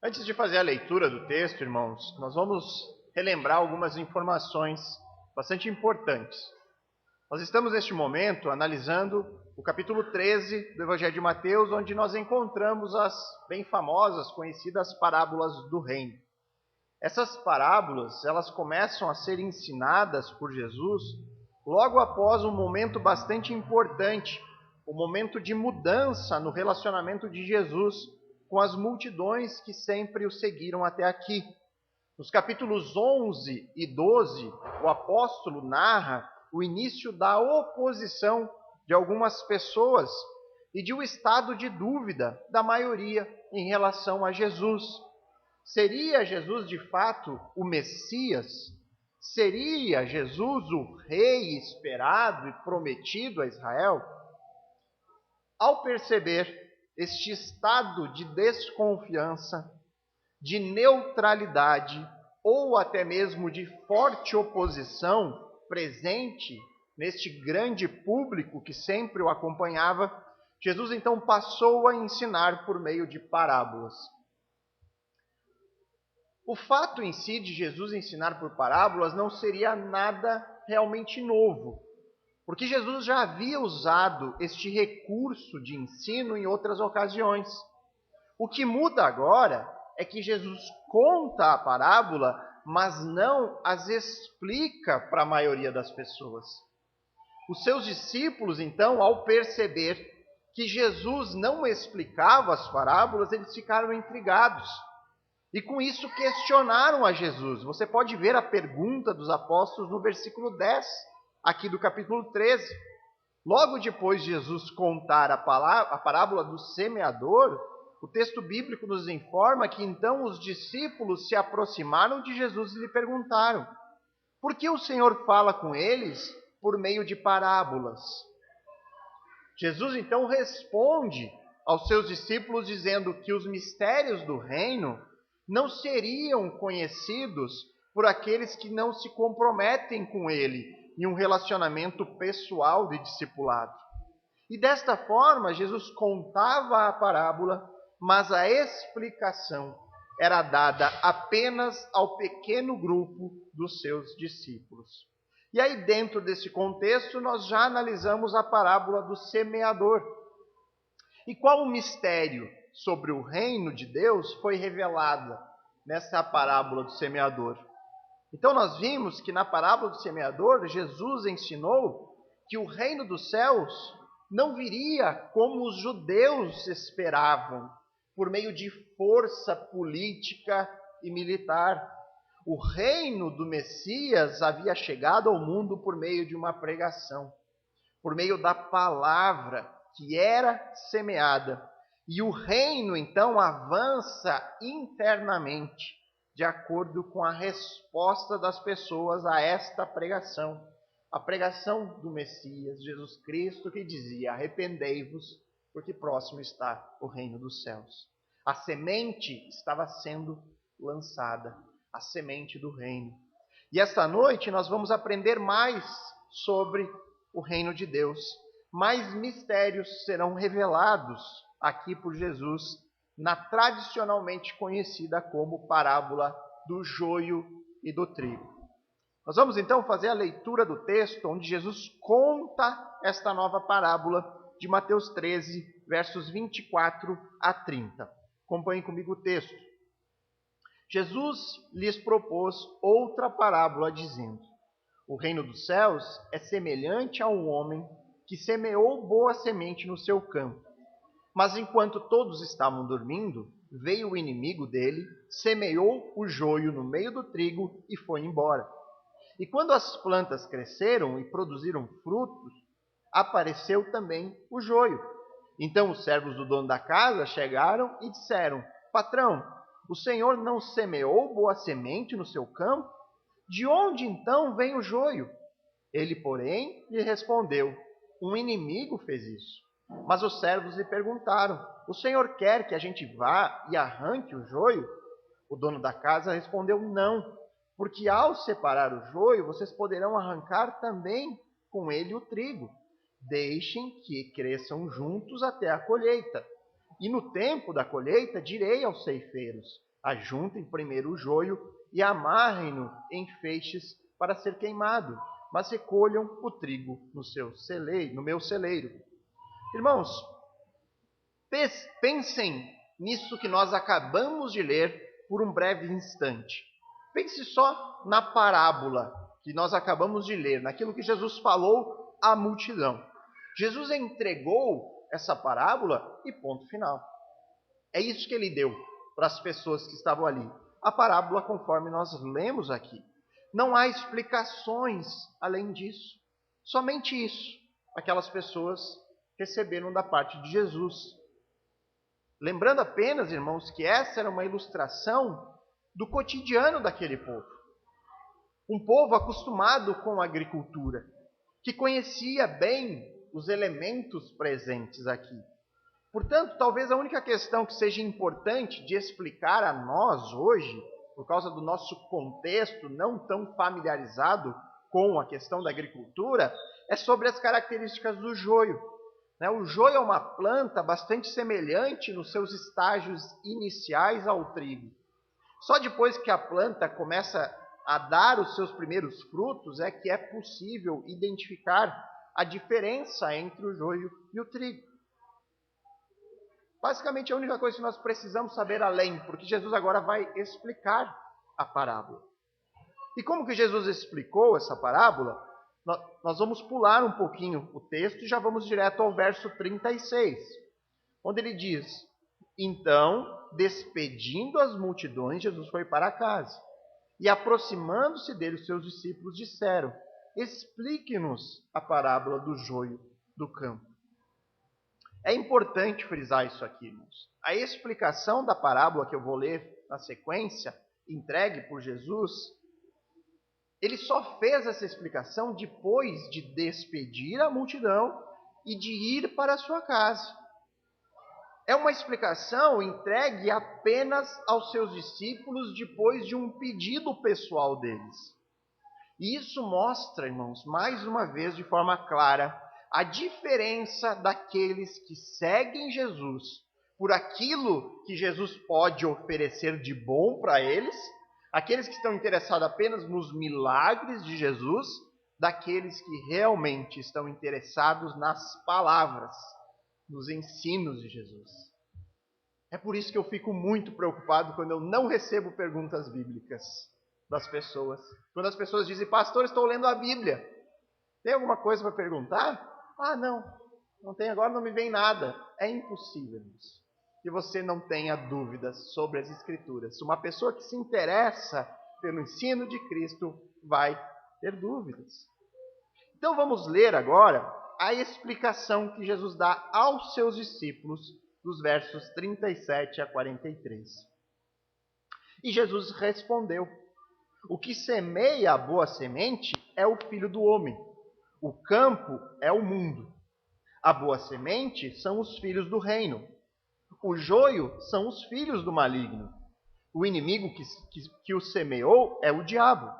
Antes de fazer a leitura do texto, irmãos, nós vamos relembrar algumas informações bastante importantes. Nós estamos neste momento analisando o capítulo 13 do Evangelho de Mateus, onde nós encontramos as bem famosas, conhecidas parábolas do reino. Essas parábolas, elas começam a ser ensinadas por Jesus logo após um momento bastante importante, o momento de mudança no relacionamento de Jesus com as multidões que sempre o seguiram até aqui. Nos capítulos 11 e 12, o apóstolo narra o início da oposição de algumas pessoas e de um estado de dúvida da maioria em relação a Jesus. Seria Jesus de fato o Messias? Seria Jesus o rei esperado e prometido a Israel? Ao perceber este estado de desconfiança, de neutralidade ou até mesmo de forte oposição presente neste grande público que sempre o acompanhava, Jesus então passou a ensinar por meio de parábolas. O fato em si de Jesus ensinar por parábolas não seria nada realmente novo, porque Jesus já havia usado este recurso de ensino em outras ocasiões. O que muda agora é que Jesus conta a parábola, mas não as explica para a maioria das pessoas. Os seus discípulos, então, ao perceber que Jesus não explicava as parábolas, eles ficaram intrigados. E com isso questionaram a Jesus. Você pode ver a pergunta dos apóstolos no versículo 10, aqui do capítulo 13. Logo depois de Jesus contar a parábola do semeador, o texto bíblico nos informa que então os discípulos se aproximaram de Jesus e lhe perguntaram: por que o Senhor fala com eles por meio de parábolas? Jesus então responde aos seus discípulos dizendo que os mistérios do reino não seriam conhecidos por aqueles que não se comprometem com ele em um relacionamento pessoal de discipulado. E desta forma, Jesus contava a parábola, mas a explicação era dada apenas ao pequeno grupo dos seus discípulos. E aí, dentro desse contexto, nós já analisamos a parábola do semeador. E qual o mistério sobre o reino de Deus foi revelado nessa parábola do semeador? Então nós vimos que na parábola do semeador, Jesus ensinou que o reino dos céus não viria como os judeus esperavam, por meio de força política e militar. O reino do Messias havia chegado ao mundo por meio de uma pregação, por meio da palavra que era semeada. E o reino, então, avança internamente, de acordo com a resposta das pessoas a esta pregação. A pregação do Messias, Jesus Cristo, que dizia: arrependei-vos, porque próximo está o reino dos céus. A semente estava sendo lançada, a semente do reino. E esta noite nós vamos aprender mais sobre o reino de Deus. Mais mistérios serão revelados aqui por Jesus, na tradicionalmente conhecida como parábola do joio e do trigo. Nós vamos então fazer a leitura do texto onde Jesus conta esta nova parábola de Mateus 13, versos 24 a 30. Acompanhem comigo o texto. Jesus lhes propôs outra parábola, dizendo: o reino dos céus é semelhante a um homem que semeou boa semente no seu campo. Mas enquanto todos estavam dormindo, veio o inimigo dele, semeou o joio no meio do trigo e foi embora. E quando as plantas cresceram e produziram frutos, apareceu também o joio. Então os servos do dono da casa chegaram e disseram: patrão, o senhor não semeou boa semente no seu campo? De onde então vem o joio? Ele, porém, lhe respondeu: um inimigo fez isso. Mas os servos lhe perguntaram: o senhor quer que a gente vá e arranque o joio? O dono da casa respondeu: não, porque ao separar o joio, vocês poderão arrancar também com ele o trigo. Deixem que cresçam juntos até a colheita. E no tempo da colheita direi aos ceifeiros: Ajuntem primeiro o joio e amarrem-no em feixes para ser queimado, mas recolham o trigo no meu celeiro. Irmãos, pensem nisso que nós acabamos de ler por um breve instante. Pense só na parábola que nós acabamos de ler, naquilo que Jesus falou à multidão. Jesus entregou essa parábola e ponto final. É isso que ele deu para as pessoas que estavam ali. A parábola conforme nós lemos aqui. Não há explicações além disso. Somente isso. Aquelas pessoas receberam da parte de Jesus. Lembrando apenas, irmãos, que essa era uma ilustração do cotidiano daquele povo. Um povo acostumado com a agricultura, que conhecia bem os elementos presentes aqui. Portanto, talvez a única questão que seja importante de explicar a nós hoje, por causa do nosso contexto não tão familiarizado com a questão da agricultura, é sobre as características do joio. O joio é uma planta bastante semelhante nos seus estágios iniciais ao trigo. Só depois que a planta começa a dar os seus primeiros frutos é que é possível identificar a diferença entre o joio e o trigo. Basicamente, a única coisa que nós precisamos saber além, porque Jesus agora vai explicar a parábola. E como que Jesus explicou essa parábola? Nós vamos pular um pouquinho o texto e já vamos direto ao verso 36, onde ele diz: Então, despedindo as multidões, Jesus foi para casa. E aproximando-se dele, os seus discípulos disseram: Explique-nos a parábola do joio do campo. É importante frisar isso aqui, irmãos. A explicação da parábola que eu vou ler na sequência, entregue por Jesus, ele só fez essa explicação depois de despedir a multidão e de ir para a sua casa. É uma explicação entregue apenas aos seus discípulos depois de um pedido pessoal deles. E isso mostra, irmãos, mais uma vez de forma clara, a diferença daqueles que seguem Jesus por aquilo que Jesus pode oferecer de bom para eles, aqueles que estão interessados apenas nos milagres de Jesus, daqueles que realmente estão interessados nas palavras, nos ensinos de Jesus. É por isso que eu fico muito preocupado quando eu não recebo perguntas bíblicas das pessoas. Quando as pessoas dizem: pastor, estou lendo a Bíblia. Tem alguma coisa para perguntar? Ah, não tem agora, não me vem nada. É impossível isso, que você não tenha dúvidas sobre as Escrituras. Uma pessoa que se interessa pelo ensino de Cristo vai ter dúvidas. Então vamos ler agora a explicação que Jesus dá aos seus discípulos dos versos 37 a 43. E Jesus respondeu: O que semeia a boa semente é o Filho do Homem. O campo é o mundo. A boa semente são os filhos do reino. O joio são os filhos do maligno. O inimigo que o semeou é o diabo.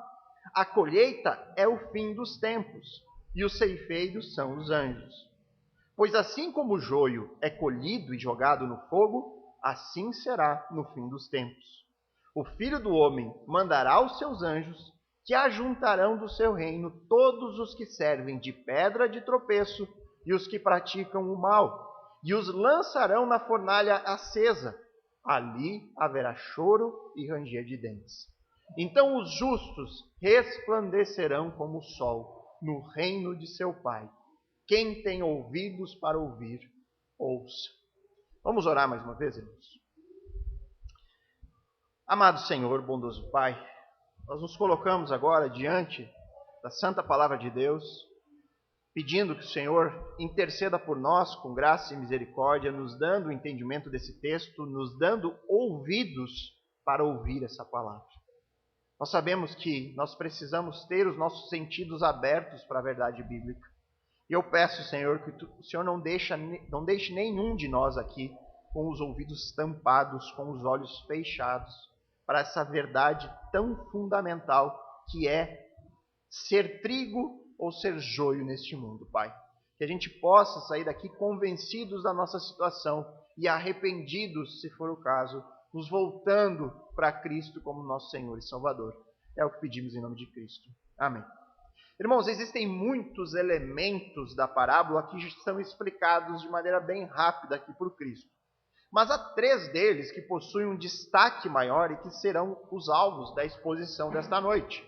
A colheita é o fim dos tempos, e os ceifeiros são os anjos. Pois assim como o joio é colhido e jogado no fogo, assim será no fim dos tempos. O Filho do Homem mandará os seus anjos, que ajuntarão do seu reino todos os que servem de pedra de tropeço e os que praticam o mal, e os lançarão na fornalha acesa. Ali haverá choro e ranger de dentes. Então os justos resplandecerão como o sol no reino de seu Pai. Quem tem ouvidos para ouvir, ouça. Vamos orar mais uma vez, irmãos? Amado Senhor, bondoso Pai, nós nos colocamos agora diante da santa palavra de Deus, pedindo que o Senhor interceda por nós com graça e misericórdia, nos dando o entendimento desse texto, nos dando ouvidos para ouvir essa palavra. Nós sabemos que nós precisamos ter os nossos sentidos abertos para a verdade bíblica. E eu peço, Senhor, que o Senhor não deixe nenhum de nós aqui com os ouvidos tampados, com os olhos fechados, para essa verdade tão fundamental que é ser trigo ou ser joio neste mundo, Pai. Que a gente possa sair daqui convencidos da nossa situação e arrependidos, se for o caso, nos voltando para Cristo como nosso Senhor e Salvador. É o que pedimos em nome de Cristo. Amém. Irmãos, existem muitos elementos da parábola que são explicados de maneira bem rápida aqui por Cristo. Mas há 3 deles que possuem um destaque maior e que serão os alvos da exposição desta noite.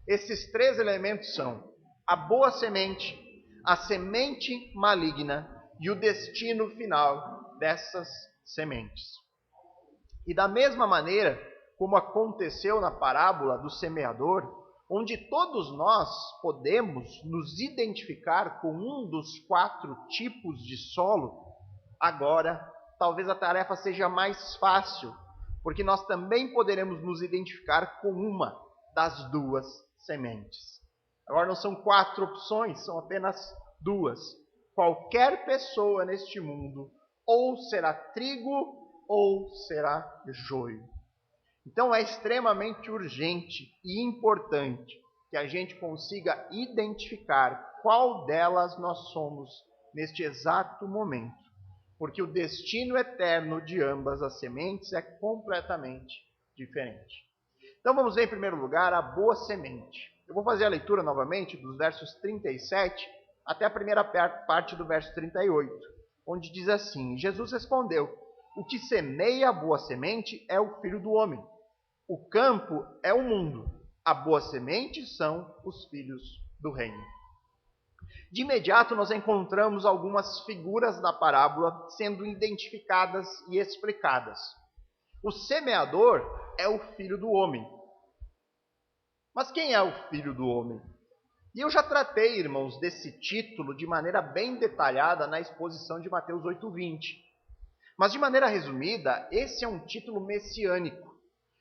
Esses 3 elementos são a boa semente, a semente maligna e o destino final dessas sementes. E da mesma maneira como aconteceu na parábola do semeador, onde todos nós podemos nos identificar com um dos 4 tipos de solo, agora talvez a tarefa seja mais fácil, porque nós também poderemos nos identificar com uma das 2 sementes. Agora não são 4 opções, são apenas 2. Qualquer pessoa neste mundo ou será trigo ou será joio. Então é extremamente urgente e importante que a gente consiga identificar qual delas nós somos neste exato momento, porque o destino eterno de ambas as sementes é completamente diferente. Então vamos ver em primeiro lugar a boa semente. Eu vou fazer a leitura novamente dos versos 37 até a primeira parte do verso 38, onde diz assim: Jesus respondeu: o que semeia a boa semente é o Filho do Homem. O campo é o mundo. A boa semente são os filhos do reino. De imediato nós encontramos algumas figuras da parábola sendo identificadas e explicadas. O semeador é o filho do homem. Mas quem é o filho do homem? E eu já tratei, irmãos, desse título de maneira bem detalhada na exposição de Mateus 8:20. Mas de maneira resumida, esse é um título messiânico.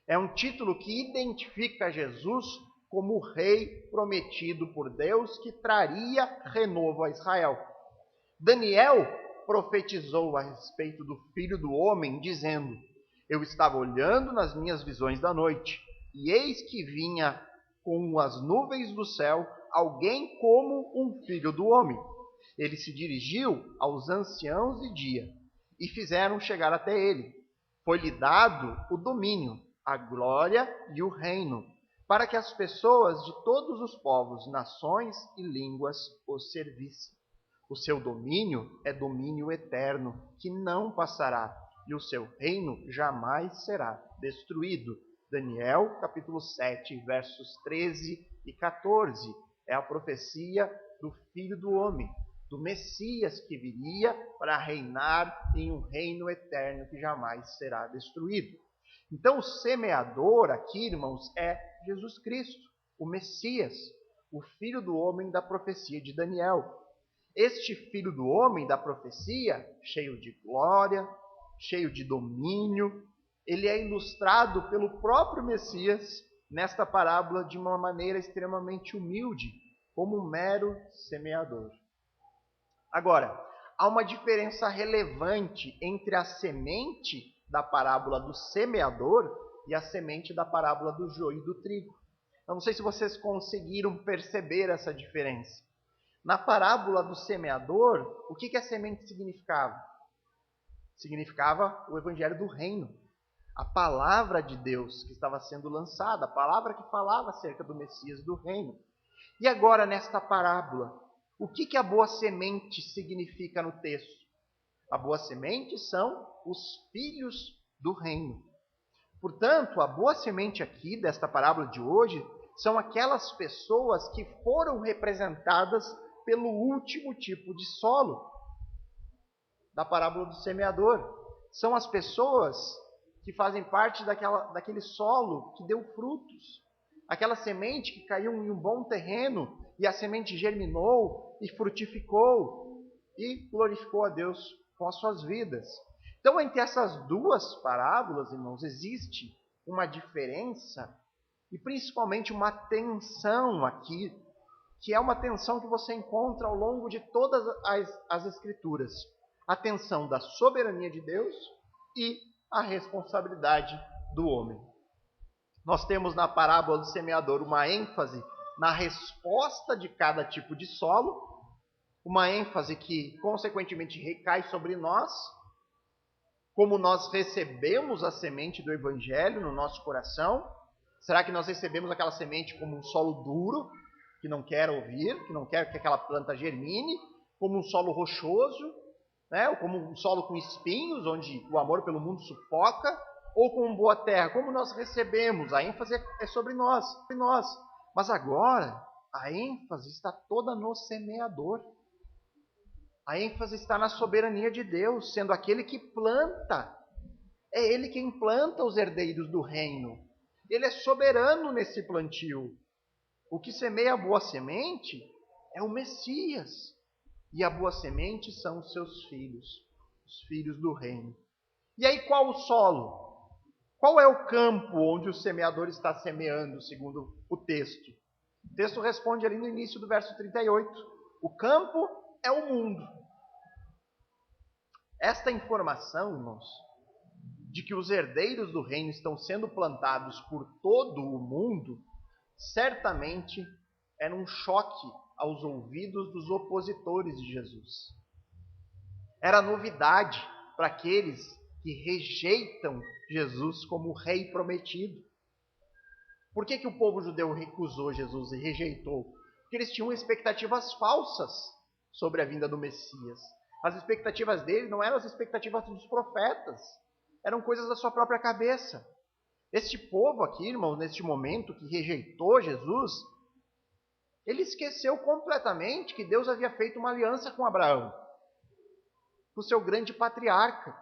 É um título que identifica Jesus como o rei prometido por Deus que traria renovo a Israel. Daniel profetizou a respeito do Filho do Homem, dizendo: eu estava olhando nas minhas visões da noite, e eis que vinha com as nuvens do céu alguém como um filho do homem. Ele se dirigiu aos anciãos de dia, e fizeram chegar até ele. Foi-lhe dado o domínio, a glória e o reino, para que as pessoas de todos os povos, nações e línguas o servissem. O seu domínio é domínio eterno, que não passará, e o seu reino jamais será destruído. Daniel, capítulo 7, versos 13 e 14. É a profecia do Filho do Homem, do Messias que viria para reinar em um reino eterno que jamais será destruído. Então, o semeador aqui, irmãos, é Jesus Cristo, o Messias, o Filho do Homem da profecia de Daniel. Este Filho do Homem da profecia, cheio de glória, cheio de domínio, ele é ilustrado pelo próprio Messias nesta parábola de uma maneira extremamente humilde, como um mero semeador. Agora, há uma diferença relevante entre a semente da parábola do semeador e a semente da parábola do joio e do trigo. Eu não sei se vocês conseguiram perceber essa diferença. Na parábola do semeador, o que a semente significava? Significava o evangelho do reino. A palavra de Deus que estava sendo lançada, a palavra que falava acerca do Messias do reino. E agora, nesta parábola, o que a boa semente significa no texto? A boa semente são os filhos do reino. Portanto, a boa semente aqui, desta parábola de hoje, são aquelas pessoas que foram representadas pelo último tipo de solo da parábola do semeador. São as pessoas que fazem parte daquele solo que deu frutos. Aquela semente que caiu em um bom terreno e a semente germinou e frutificou e glorificou a Deus com as suas vidas. Então, entre essas 2 parábolas, irmãos, existe uma diferença e principalmente uma tensão aqui, que é uma tensão que você encontra ao longo de todas as Escrituras. A tensão da soberania de Deus e a responsabilidade do homem. Nós temos na parábola do semeador uma ênfase na resposta de cada tipo de solo, uma ênfase que, consequentemente, recai sobre nós, Como nós recebemos a semente do Evangelho no nosso coração? Será que nós recebemos aquela semente como um solo duro, que não quer ouvir, que não quer que aquela planta germine, como um solo rochoso, né? Ou como um solo com espinhos, onde o amor pelo mundo sufoca, ou com boa terra? Como nós recebemos? A ênfase é sobre nós. Mas agora, a ênfase está toda no semeador. A ênfase está na soberania de Deus, sendo aquele que planta. É Ele quem planta os herdeiros do reino. Ele é soberano nesse plantio. O que semeia a boa semente é o Messias. E a boa semente são os seus filhos, os filhos do reino. E aí qual o solo? Qual é o campo onde o semeador está semeando, segundo o texto? O texto responde ali no início do verso 38. O campo é o mundo. Esta informação, irmãos, de que os herdeiros do reino estão sendo plantados por todo o mundo, certamente era um choque aos ouvidos dos opositores de Jesus. Era novidade para aqueles que rejeitam Jesus como o rei prometido. Por que o povo judeu recusou Jesus e rejeitou? Porque eles tinham expectativas falsas sobre a vinda do Messias. As expectativas dele não eram as expectativas dos profetas, eram coisas da sua própria cabeça. Este povo aqui, irmãos, neste momento que rejeitou Jesus, ele esqueceu completamente que Deus havia feito uma aliança com Abraão, o seu grande patriarca,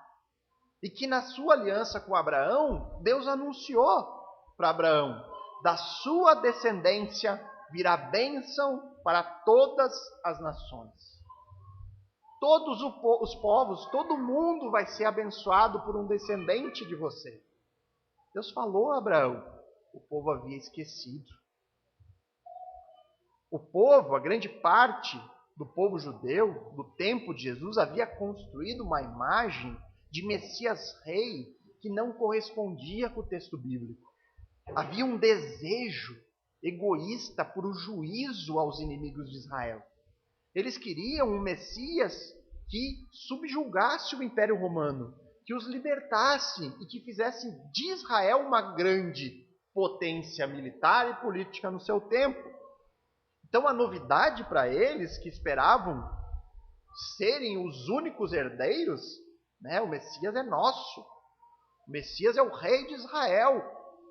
e que na sua aliança com Abraão, Deus anunciou para Abraão: da sua descendência virá bênção para todas as nações. Todos os povos, todo mundo vai ser abençoado por um descendente de você. Deus falou a Abraão, o povo havia esquecido. O povo, a grande parte do povo judeu, do tempo de Jesus, havia construído uma imagem de Messias rei que não correspondia com o texto bíblico. Havia um desejo egoísta por o juízo aos inimigos de Israel. Eles queriam um Messias que subjugasse o Império Romano, que os libertasse e que fizesse de Israel uma grande potência militar e política no seu tempo. Então a novidade para eles, que esperavam serem os únicos herdeiros, né? O Messias é nosso. O Messias é o rei de Israel,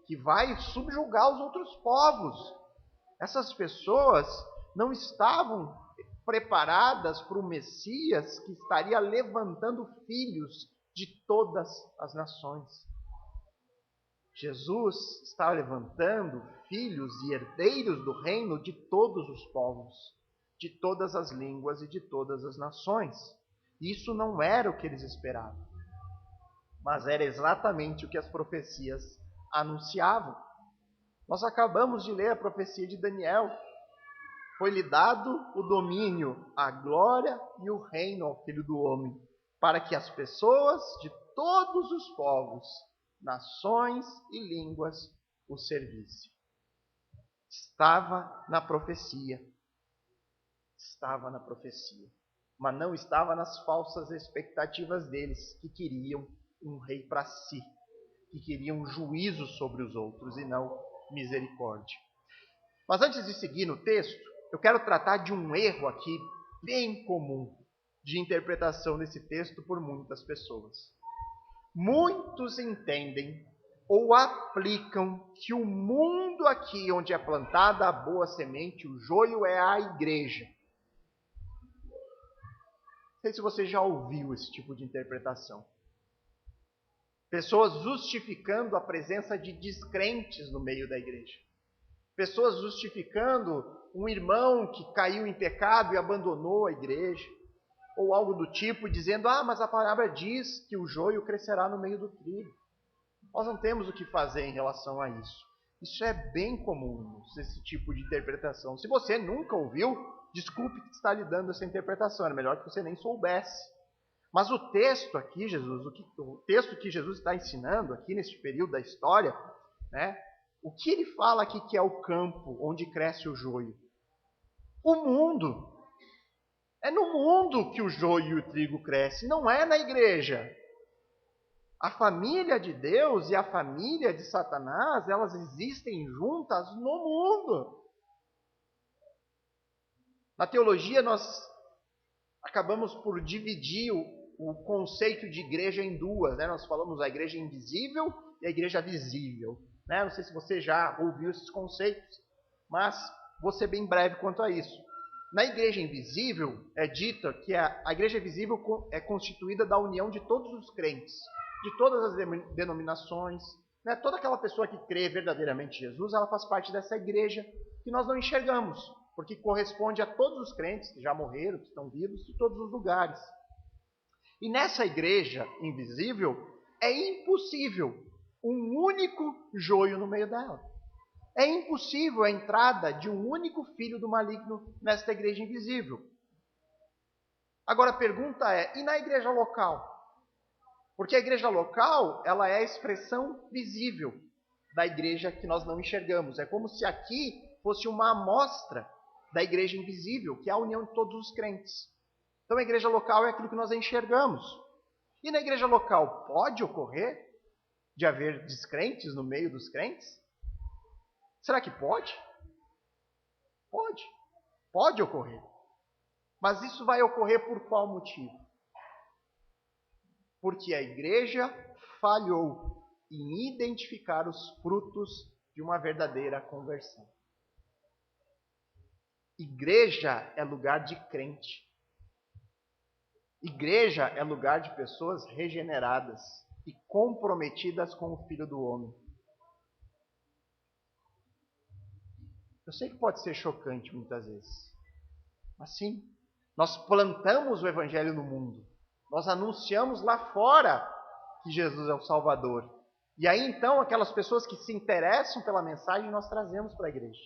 que vai subjugar os outros povos. Essas pessoas não estavam preparadas para o Messias que estaria levantando filhos de todas as nações. Jesus está levantando filhos e herdeiros do reino de todos os povos, de todas as línguas e de todas as nações. Isso não era o que eles esperavam, mas era exatamente o que as profecias anunciavam. Nós acabamos de ler a profecia de Daniel. Foi-lhe dado o domínio, a glória e o reino ao Filho do Homem, para que as pessoas de todos os povos, nações e línguas o servissem. Estava na profecia. Estava na profecia. Mas não estava nas falsas expectativas deles, que queriam um rei para si, que queriam juízo sobre os outros e não misericórdia. Mas antes de seguir no texto, eu quero tratar de um erro aqui bem comum de interpretação desse texto por muitas pessoas. Muitos entendem ou aplicam que o mundo aqui onde é plantada a boa semente, o joio, é a igreja. Não sei se você já ouviu esse tipo de interpretação. Pessoas justificando a presença de descrentes no meio da igreja. Pessoas justificando um irmão que caiu em pecado e abandonou a igreja. Ou algo do tipo, dizendo: mas a palavra diz que o joio crescerá no meio do trigo. Nós não temos o que fazer em relação a isso. Isso é bem comum, esse tipo de interpretação. Se você nunca ouviu, desculpe que está lhe dando essa interpretação. Era melhor que você nem soubesse. Mas o texto aqui, o texto que Jesus está ensinando aqui nesse período da história, né? O que ele fala aqui que é o campo onde cresce o joio? O mundo. É no mundo que o joio e o trigo crescem, não é na igreja. A família de Deus e a família de Satanás, elas existem juntas no mundo. Na teologia, nós acabamos por dividir o conceito de igreja em duas, né? Nós falamos a igreja invisível e a igreja visível, né? Não sei se você já ouviu esses conceitos, mas vou ser bem breve quanto a isso. Na igreja invisível, é dito que a igreja visível é constituída da união de todos os crentes, de todas as denominações, né? Toda aquela pessoa que crê verdadeiramente em Jesus, ela faz parte dessa igreja que nós não enxergamos, porque corresponde a todos os crentes que já morreram, que estão vivos, de todos os lugares. E nessa igreja invisível, é impossível um único joio no meio dela. É impossível a entrada de um único filho do maligno nesta igreja invisível. Agora a pergunta é, e na igreja local? Porque a igreja local, ela é a expressão visível da igreja que nós não enxergamos. É como se aqui fosse uma amostra da igreja invisível, que é a união de todos os crentes. Então a igreja local é aquilo que nós enxergamos. E na igreja local pode ocorrer de haver descrentes no meio dos crentes? Será que pode? Pode. Pode ocorrer. Mas isso vai ocorrer por qual motivo? Porque a igreja falhou em identificar os frutos de uma verdadeira conversão. Igreja é lugar de crente. Igreja é lugar de pessoas regeneradas e comprometidas com o Filho do Homem. Eu sei que pode ser chocante muitas vezes, mas sim, nós plantamos o Evangelho no mundo. Nós anunciamos lá fora que Jesus é o Salvador. E aí então aquelas pessoas que se interessam pela mensagem nós trazemos para a igreja.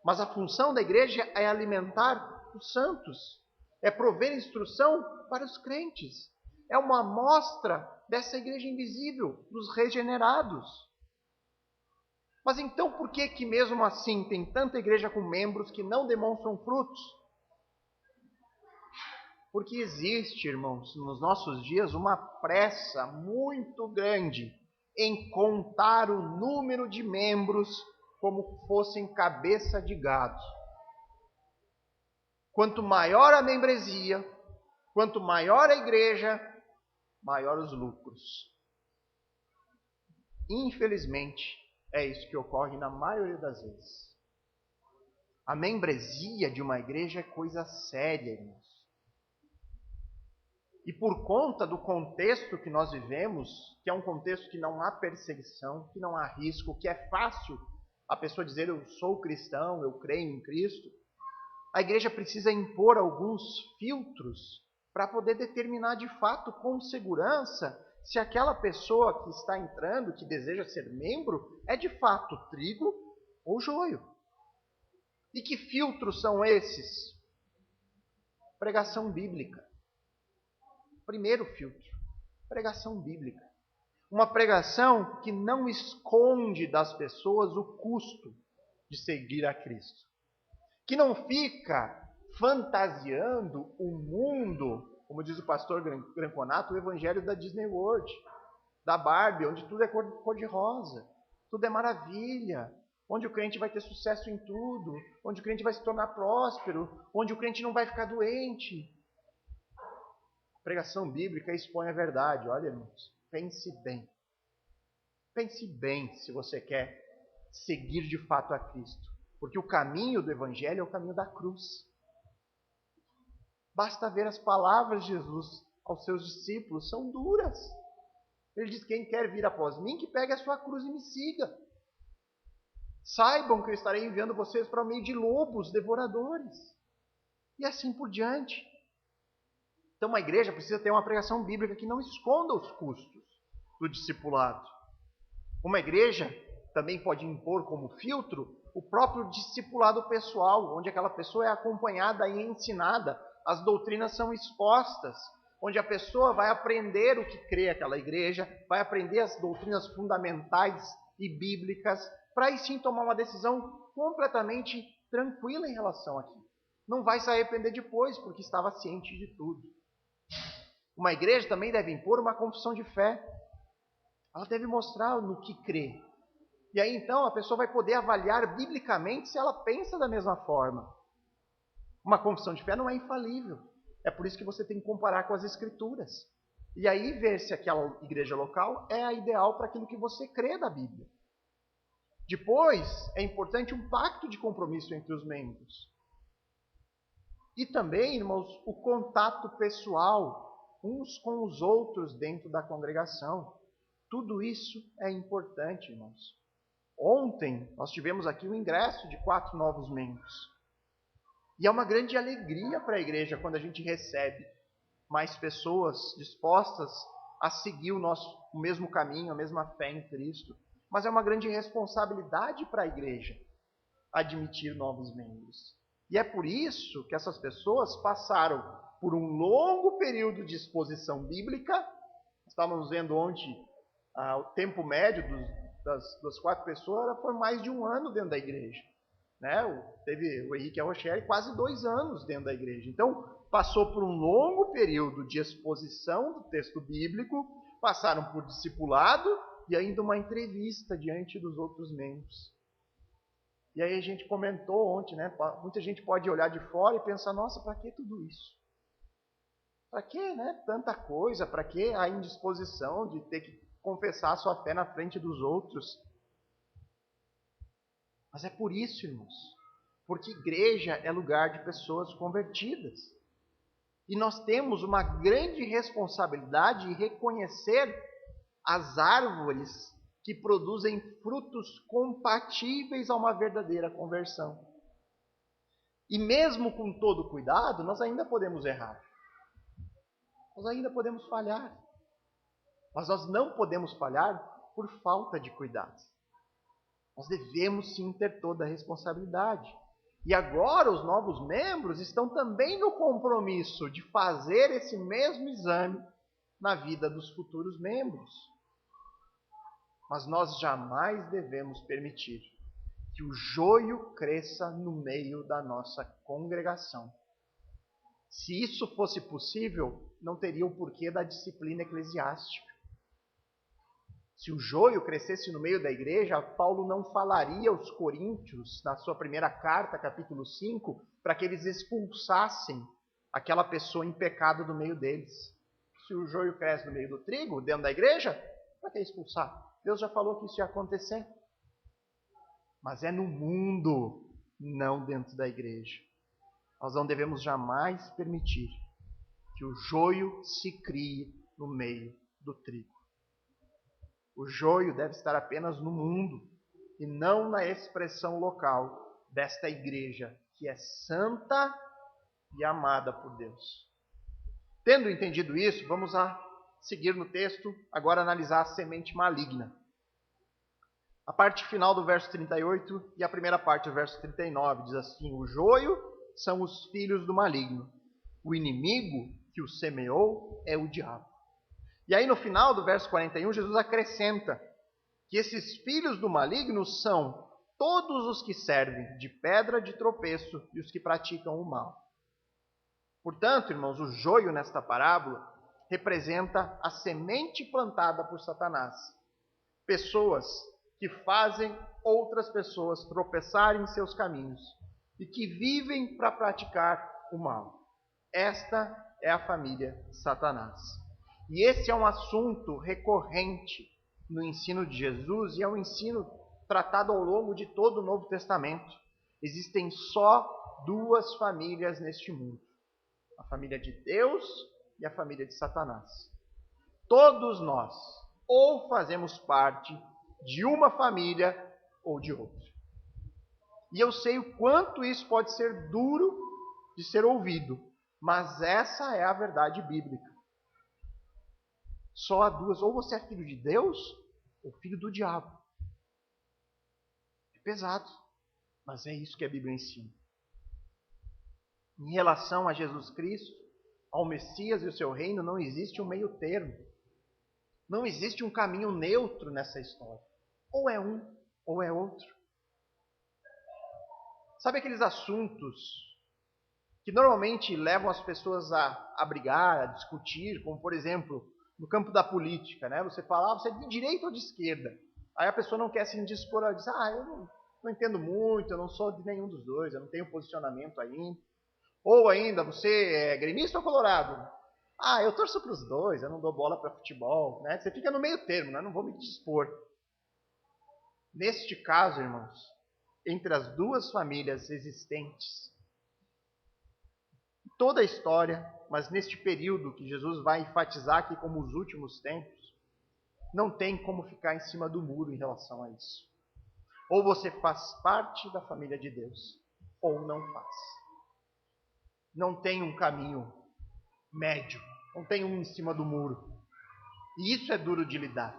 Mas a função da igreja é alimentar os santos. É prover instrução para os crentes. É uma amostra dessa igreja invisível, dos regenerados. Mas então por que mesmo assim tem tanta igreja com membros que não demonstram frutos? Porque existe, irmãos, nos nossos dias uma pressa muito grande em contar o número de membros como fossem cabeça de gado. Quanto maior a membresia, quanto maior a igreja, maior os lucros. Infelizmente, é isso que ocorre na maioria das vezes. A membresia de uma igreja é coisa séria, irmãos. E por conta do contexto que nós vivemos, que é um contexto que não há perseguição, que não há risco, que é fácil a pessoa dizer eu sou cristão, eu creio em Cristo, a igreja precisa impor alguns filtros para poder determinar de fato com segurança se aquela pessoa que está entrando, que deseja ser membro, é de fato trigo ou joio. E que filtros são esses? Pregação bíblica. Primeiro filtro, pregação bíblica. Uma pregação que não esconde das pessoas o custo de seguir a Cristo. Que não fica fantasiando o mundo, como diz o pastor Granconato, o evangelho da Disney World, da Barbie, onde tudo é cor-de-rosa, tudo é maravilha, onde o crente vai ter sucesso em tudo, onde o crente vai se tornar próspero, onde o crente não vai ficar doente. A pregação bíblica expõe a verdade. Olha, irmãos, pense bem. Pense bem se você quer seguir de fato a Cristo. Porque o caminho do Evangelho é o caminho da cruz. Basta ver as palavras de Jesus aos seus discípulos, são duras. Ele diz, quem quer vir após mim, que pegue a sua cruz e me siga. Saibam que eu estarei enviando vocês para o meio de lobos devoradores. E assim por diante. Então uma igreja precisa ter uma pregação bíblica que não esconda os custos do discipulado. Uma igreja também pode impor como filtro o próprio discipulado pessoal, onde aquela pessoa é acompanhada e ensinada, as doutrinas são expostas, onde a pessoa vai aprender o que crê aquela igreja, vai aprender as doutrinas fundamentais e bíblicas, para aí sim tomar uma decisão completamente tranquila em relação àquilo. Não vai se arrepender depois, porque estava ciente de tudo. Uma igreja também deve impor uma confissão de fé. Ela deve mostrar no que crê. E aí então a pessoa vai poder avaliar biblicamente se ela pensa da mesma forma. Uma confissão de fé não é infalível. É por isso que você tem que comparar com as Escrituras. E aí ver se aquela igreja local é a ideal para aquilo que você crê da Bíblia. Depois, é importante um pacto de compromisso entre os membros. E também, irmãos, o contato pessoal uns com os outros dentro da congregação. Tudo isso é importante, irmãos. Ontem, nós tivemos aqui o ingresso de 4 novos membros. E é uma grande alegria para a igreja quando a gente recebe mais pessoas dispostas a seguir o mesmo caminho, a mesma fé em Cristo. Mas é uma grande responsabilidade para a igreja admitir novos membros. E é por isso que essas pessoas passaram por um longo período de exposição bíblica. Estávamos vendo ontem o tempo médio das 4 pessoas foi mais de 1 ano dentro da igreja. Né? Teve o Henrique e a Rochelle quase 2 anos dentro da igreja. Então, passou por um longo período de exposição do texto bíblico, passaram por discipulado e ainda uma entrevista diante dos outros membros. E aí a gente comentou ontem, né? Muita gente pode olhar de fora e pensar, nossa, para que tudo isso? Para que, né? Tanta coisa? Para que a indisposição de ter que confessar a sua fé na frente dos outros? Mas é por isso, irmãos, porque igreja é lugar de pessoas convertidas. E nós temos uma grande responsabilidade em reconhecer as árvores que produzem frutos compatíveis a uma verdadeira conversão. E mesmo com todo cuidado, nós ainda podemos errar. Nós ainda podemos falhar. Mas nós não podemos falhar por falta de cuidado. Nós devemos sim ter toda a responsabilidade. E agora os novos membros estão também no compromisso de fazer esse mesmo exame na vida dos futuros membros. Mas nós jamais devemos permitir que o joio cresça no meio da nossa congregação. Se isso fosse possível, não teria o porquê da disciplina eclesiástica. Se o joio crescesse no meio da igreja, Paulo não falaria aos coríntios, na sua primeira carta, capítulo 5, para que eles expulsassem aquela pessoa em pecado do meio deles. Se o joio cresce no meio do trigo, dentro da igreja, para que expulsar? Deus já falou que isso ia acontecer. Mas é no mundo, não dentro da igreja. Nós não devemos jamais permitir que o joio se crie no meio do trigo. O joio deve estar apenas no mundo e não na expressão local desta igreja que é santa e amada por Deus. Tendo entendido isso, vamos seguir no texto, agora analisar a semente maligna. A parte final do verso 38 e a primeira parte do verso 39 diz assim: o joio são os filhos do maligno. O inimigo que o semeou é o diabo. E aí no final do verso 41, Jesus acrescenta que esses filhos do maligno são todos os que servem de pedra de tropeço e os que praticam o mal. Portanto, irmãos, o joio nesta parábola representa a semente plantada por Satanás. Pessoas que fazem outras pessoas tropeçarem em seus caminhos e que vivem para praticar o mal. Esta é a família Satanás. E esse é um assunto recorrente no ensino de Jesus e é um ensino tratado ao longo de todo o Novo Testamento. Existem só 2 famílias neste mundo: a família de Deus e a família de Satanás. Todos nós ou fazemos parte de uma família ou de outra. E eu sei o quanto isso pode ser duro de ser ouvido, mas essa é a verdade bíblica. Só há 2, ou você é filho de Deus ou filho do diabo. É pesado, mas é isso que a Bíblia ensina. Em relação a Jesus Cristo, ao Messias e o seu reino, não existe um meio termo. Não existe um caminho neutro nessa história. Ou é um, ou é outro. Sabe aqueles assuntos que normalmente levam as pessoas a brigar, a discutir, como por exemplo, no campo da política, né? Você fala, você é de direita ou de esquerda? Aí a pessoa não quer se indispor, ela diz, eu não entendo muito, eu não sou de nenhum dos dois, eu não tenho posicionamento ainda. Ou ainda, você é gremista ou colorado? Eu torço para os dois, eu não dou bola para futebol, né? Você fica no meio termo, né? Não vou me dispor. Neste caso, irmãos, entre as duas famílias existentes, toda a história, mas neste período que Jesus vai enfatizar aqui como os últimos tempos, não tem como ficar em cima do muro em relação a isso. Ou você faz parte da família de Deus, ou não faz. Não tem um caminho médio, não tem um em cima do muro. E isso é duro de lidar.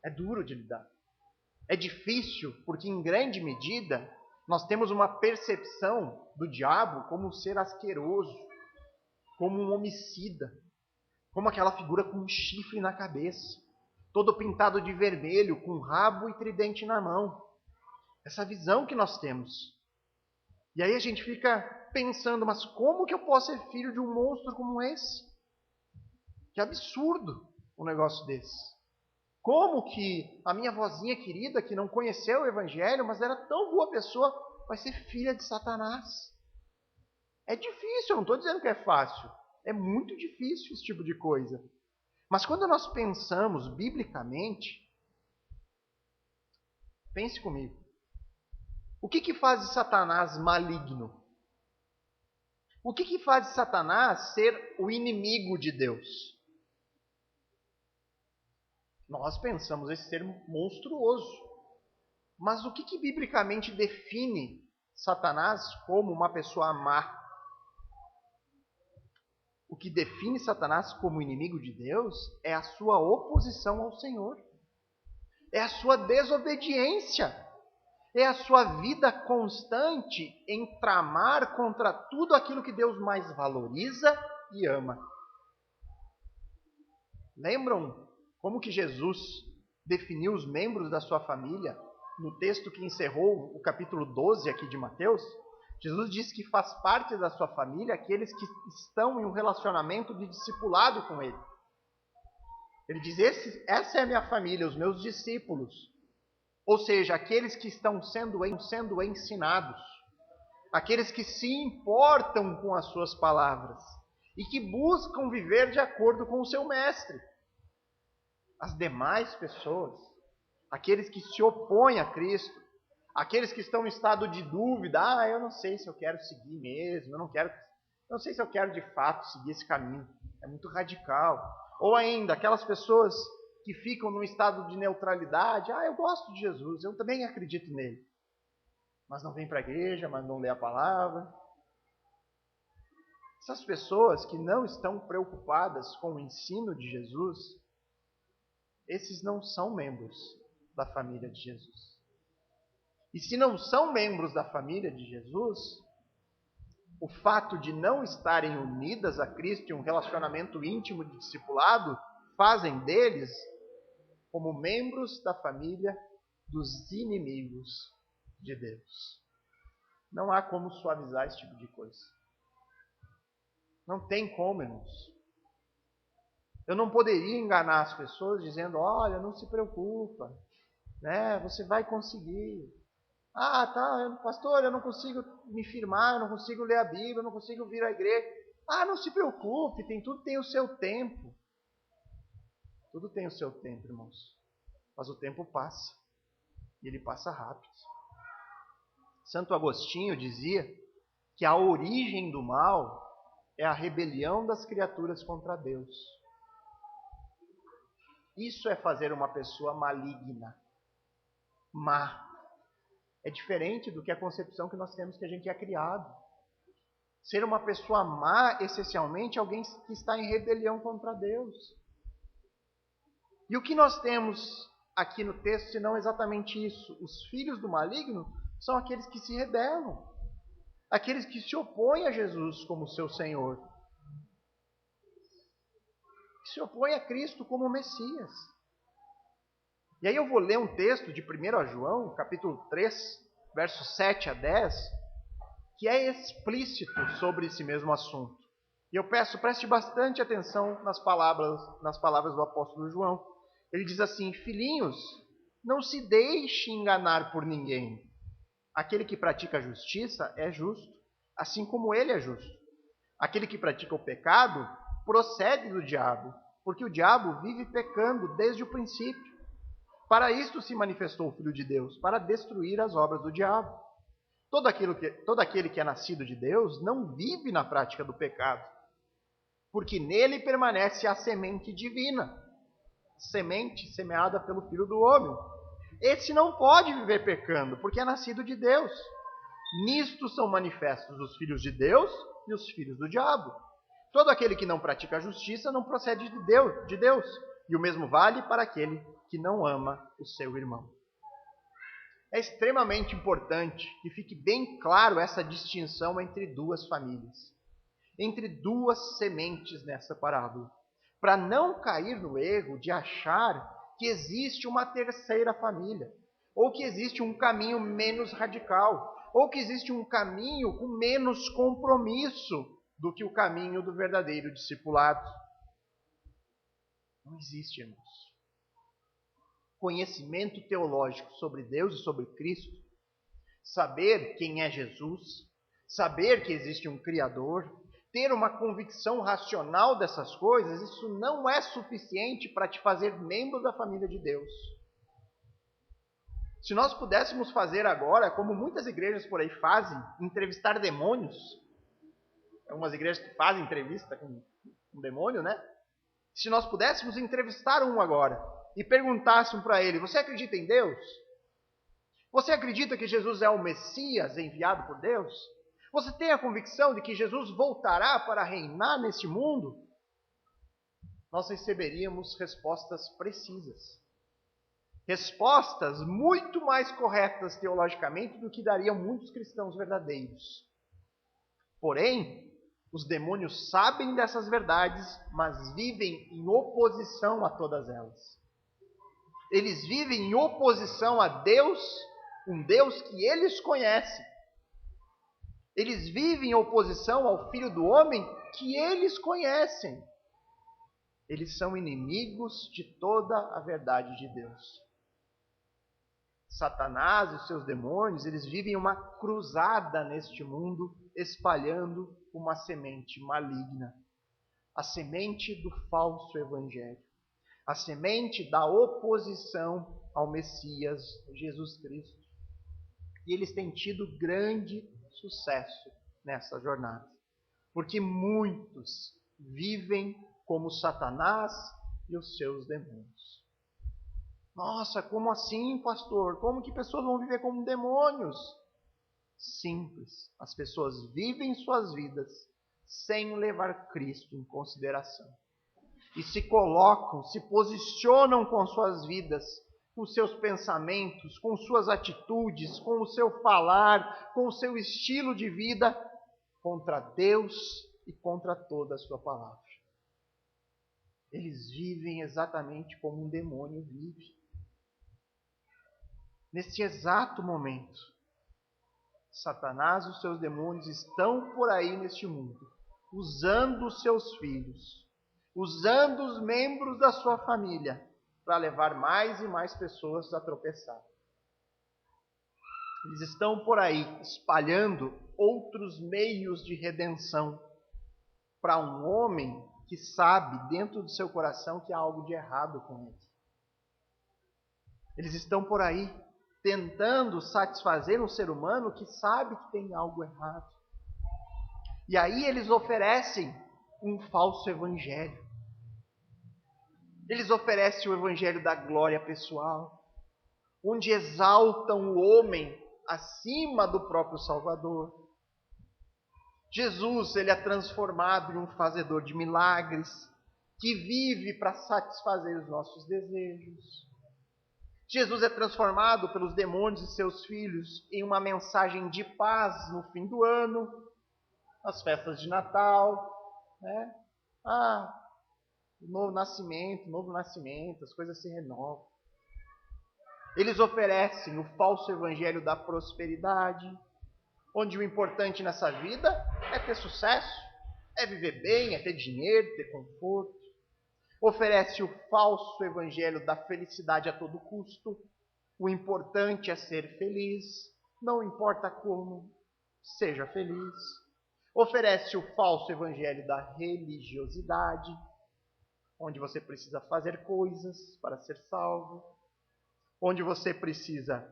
É duro de lidar. É difícil porque, em grande medida, nós temos uma percepção do diabo como um ser asqueroso, como um homicida, como aquela figura com um chifre na cabeça, todo pintado de vermelho, com rabo e tridente na mão. Essa visão que nós temos. E aí a gente fica pensando, mas como que eu posso ser filho de um monstro como esse? Que absurdo um negócio desse. Como que a minha vozinha querida, que não conheceu o Evangelho, mas era tão boa pessoa, vai ser filha de Satanás? É difícil, eu não estou dizendo que é fácil. É muito difícil esse tipo de coisa. Mas quando nós pensamos biblicamente, pense comigo. O que faz de Satanás maligno? O que faz de Satanás ser o inimigo de Deus? Nós pensamos esse ser monstruoso. Mas o que biblicamente define Satanás como uma pessoa má? O que define Satanás como inimigo de Deus é a sua oposição ao Senhor. É a sua desobediência. É a sua vida constante em tramar contra tudo aquilo que Deus mais valoriza e ama. Lembram como que Jesus definiu os membros da sua família no texto que encerrou o capítulo 12 aqui de Mateus? Jesus diz que faz parte da sua família aqueles que estão em um relacionamento de discipulado com Ele. Ele diz, essa é a minha família, os meus discípulos. Ou seja, aqueles que estão sendo ensinados. Aqueles que se importam com as suas palavras. E que buscam viver de acordo com o seu mestre. As demais pessoas, aqueles que se opõem a Cristo, aqueles que estão em estado de dúvida, eu não sei se eu quero seguir mesmo, eu não sei se eu quero de fato seguir esse caminho, é muito radical. Ou ainda, aquelas pessoas que ficam num estado de neutralidade, eu gosto de Jesus, eu também acredito nele, mas não vem para a igreja, mas não lê a palavra. Essas pessoas que não estão preocupadas com o ensino de Jesus, esses não são membros da família de Jesus. E se não são membros da família de Jesus, o fato de não estarem unidas a Cristo em um relacionamento íntimo de discipulado, fazem deles como membros da família dos inimigos de Deus. Não há como suavizar esse tipo de coisa. Não tem como, irmãos. Eu não poderia enganar as pessoas dizendo, olha, não se preocupa, né? Você vai conseguir. Pastor, eu não consigo me firmar, eu não consigo ler a Bíblia, eu não consigo vir à igreja. Não se preocupe, tudo tem o seu tempo. Tudo tem o seu tempo, irmãos. Mas o tempo passa. E ele passa rápido. Santo Agostinho dizia que a origem do mal é a rebelião das criaturas contra Deus. Isso é fazer uma pessoa maligna, má. É diferente do que a concepção que nós temos que a gente é criado. Ser uma pessoa má, essencialmente, é alguém que está em rebelião contra Deus. E o que nós temos aqui no texto, se não exatamente isso? Os filhos do maligno são aqueles que se rebelam. Aqueles que se opõem a Jesus como seu Senhor. Que se opõem a Cristo como Messias. E aí eu vou ler um texto de 1 João, capítulo 3, versos 7 a 10, que é explícito sobre esse mesmo assunto. E eu preste bastante atenção nas palavras do apóstolo João. Ele diz assim: filhinhos, não se deixe enganar por ninguém. Aquele que pratica a justiça é justo, assim como ele é justo. Aquele que pratica o pecado procede do diabo, porque o diabo vive pecando desde o princípio. Para isto se manifestou o Filho de Deus, para destruir as obras do diabo. Todo aquele que é nascido de Deus não vive na prática do pecado, porque nele permanece a semente divina, semente semeada pelo Filho do homem. Esse não pode viver pecando, porque é nascido de Deus. Nisto são manifestos os filhos de Deus e os filhos do diabo. Todo aquele que não pratica a justiça não procede de Deus, e o mesmo vale para aquele que não ama o seu irmão. É extremamente importante que fique bem claro essa distinção entre duas famílias, entre duas sementes nessa parábola, para não cair no erro de achar que existe uma terceira família, ou que existe um caminho menos radical, ou que existe um caminho com menos compromisso do que o caminho do verdadeiro discipulado. Não existe, irmãos. Conhecimento teológico sobre Deus e sobre Cristo, saber quem é Jesus, saber que existe um Criador, ter uma convicção racional dessas coisas, isso não é suficiente para te fazer membro da família de Deus. Se nós pudéssemos fazer agora, como muitas igrejas por aí fazem, entrevistar demônios, algumas igrejas que fazem entrevista com um demônio, né? Se nós pudéssemos entrevistar um agora e perguntássemos para ele: você acredita em Deus? Você acredita que Jesus é o Messias enviado por Deus? Você tem a convicção de que Jesus voltará para reinar neste mundo? Nós receberíamos respostas precisas. Respostas muito mais corretas teologicamente do que dariam muitos cristãos verdadeiros. Porém, os demônios sabem dessas verdades, mas vivem em oposição a todas elas. Eles vivem em oposição a Deus, um Deus que eles conhecem. Eles vivem em oposição ao Filho do Homem que eles conhecem. Eles são inimigos de toda a verdade de Deus. Satanás e os seus demônios, eles vivem uma cruzada neste mundo, espalhando uma semente maligna. A semente do falso evangelho. A semente da oposição ao Messias, Jesus Cristo. E eles têm tido grande sucesso nessa jornada. Porque muitos vivem como Satanás e os seus demônios. Nossa, como assim, pastor? Como que pessoas vão viver como demônios? Simples. As pessoas vivem suas vidas sem levar Cristo em consideração. E se colocam, se posicionam com suas vidas, com seus pensamentos, com suas atitudes, com o seu falar, com o seu estilo de vida, contra Deus e contra toda a sua palavra. Eles vivem exatamente como um demônio vive. Neste exato momento, Satanás e os seus demônios estão por aí neste mundo, usando os seus filhos, usando os membros da sua família, para levar mais e mais pessoas a tropeçar. Eles estão por aí espalhando outros meios de redenção para um homem que sabe dentro do seu coração que há algo de errado com ele. Eles estão por aí tentando satisfazer um ser humano que sabe que tem algo errado. E aí eles oferecem um falso evangelho. Eles oferecem o evangelho da glória pessoal, onde exaltam o homem acima do próprio Salvador. Jesus, ele é transformado em um fazedor de milagres, que vive para satisfazer os nossos desejos. Jesus é transformado pelos demônios e seus filhos em uma mensagem de paz no fim do ano, nas festas de Natal, né? Novo nascimento, as coisas se renovam. Eles oferecem o falso evangelho da prosperidade, onde o importante nessa vida é ter sucesso, é viver bem, é ter dinheiro, ter conforto. Oferece o falso evangelho da felicidade a todo custo. O importante é ser feliz, não importa como, seja feliz. Oferece o falso evangelho da religiosidade, onde você precisa fazer coisas para ser salvo, onde você precisa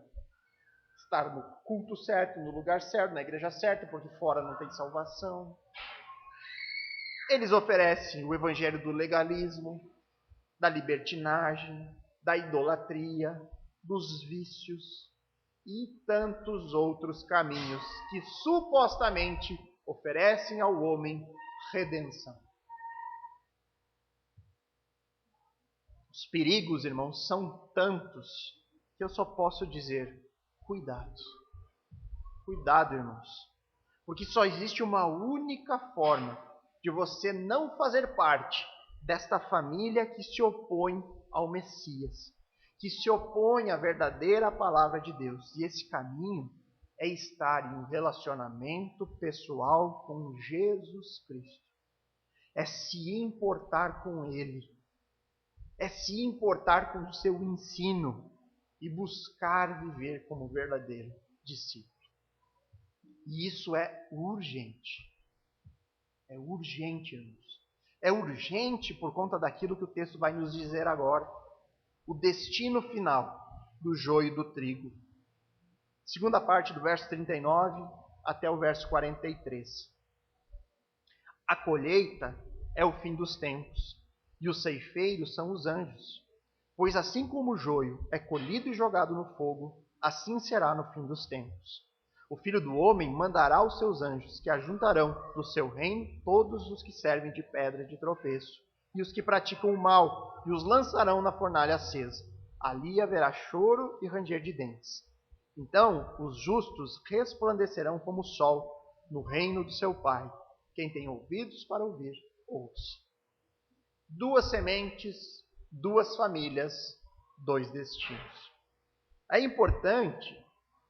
estar no culto certo, no lugar certo, na igreja certa, porque fora não tem salvação. Eles oferecem o evangelho do legalismo, da libertinagem, da idolatria, dos vícios e tantos outros caminhos que supostamente oferecem ao homem redenção. Os perigos, irmãos, são tantos que eu só posso dizer: cuidado. Cuidado, irmãos. Porque só existe uma única forma de você não fazer parte desta família que se opõe ao Messias, que se opõe à verdadeira palavra de Deus. E esse caminho é estar em um relacionamento pessoal com Jesus Cristo. É se importar com Ele. É se importar com o seu ensino e buscar viver como verdadeiro discípulo. E isso é urgente. É urgente, irmãos. É urgente por conta daquilo que o texto vai nos dizer agora. O destino final do joio e do trigo. Segunda parte do verso 39 até o verso 43. A colheita é o fim dos tempos, e os ceifeiros são os anjos. Pois assim como o joio é colhido e jogado no fogo, assim será no fim dos tempos. O Filho do Homem mandará os seus anjos, que ajuntarão no seu reino todos os que servem de pedra de tropeço, e os que praticam o mal, e os lançarão na fornalha acesa. Ali haverá choro e ranger de dentes. Então os justos resplandecerão como o sol no reino de seu Pai. Quem tem ouvidos para ouvir, ouça. Duas sementes, duas famílias, dois destinos. É importante